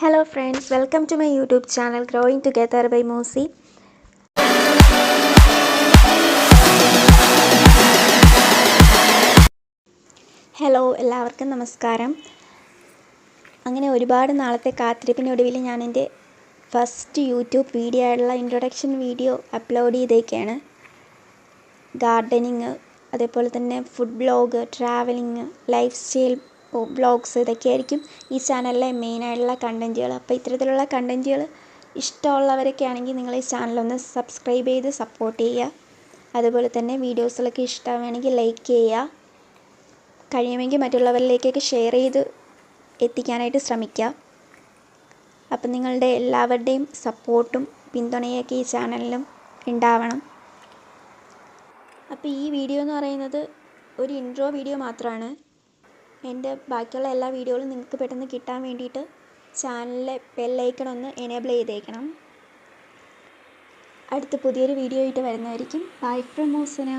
Hello friends, welcome to my YouTube channel Growing Together by Mosi. Hello എല്ലാവർക്കും നമസ്കാരം. അങ്ങനെ ഒരുപാട് നാളത്തെ കാത്തിരിപ്പിനൊടുവിൽ ഞാൻ എൻ്റെ ഫസ്റ്റ് യൂട്യൂബ് വീഡിയോ ആയിട്ടുള്ള ഇൻട്രൊഡക്ഷൻ വീഡിയോ അപ്ലോഡ് ചെയ്തേക്കാണ്. ഗാർഡനിങ്, അതേപോലെ തന്നെ food blog, travelling, lifestyle vlogs ഇതൊക്കെയായിരിക്കും ഈ ചാനലിലെ മെയിനായിട്ടുള്ള കണ്ടൻറ്റുകൾ. അപ്പോൾ ഇത്തരത്തിലുള്ള കണ്ടൻറ്റുകൾ ഇഷ്ടമുള്ളവരൊക്കെ ആണെങ്കിൽ നിങ്ങൾ ഈ ചാനലൊന്ന് സബ്സ്ക്രൈബ് ചെയ്ത് സപ്പോർട്ട് ചെയ്യുക. അതുപോലെ തന്നെ വീഡിയോസിലൊക്കെ ഇഷ്ടമാണെങ്കിൽ ലൈക്ക് ചെയ്യുക. കഴിയുമെങ്കിൽ മറ്റുള്ളവരിലേക്കൊക്കെ ഷെയർ ചെയ്ത് എത്തിക്കാനായിട്ട് ശ്രമിക്കുക. അപ്പം നിങ്ങളുടെ എല്ലാവരുടെയും സപ്പോർട്ടും പിന്തുണയൊക്കെ ഈ ചാനലിലും ഉണ്ടാവണം. അപ്പോൾ ഈ വീഡിയോ എന്ന് പറയുന്നത് ഒരു ഇൻട്രോ വീഡിയോ മാത്രമാണ്. എൻ്റെ ബാക്കിയുള്ള എല്ലാ വീഡിയോകളും നിങ്ങൾക്ക് പെട്ടെന്ന് കിട്ടാൻ വേണ്ടിയിട്ട് ചാനലിലെ ബെല്ലൈക്കൺ ഒന്ന് എനേബിൾ ചെയ്തേക്കണം. അടുത്ത പുതിയൊരു വീഡിയോ ആയിട്ട് വരുന്നതായിരിക്കും. Bye from മോസന.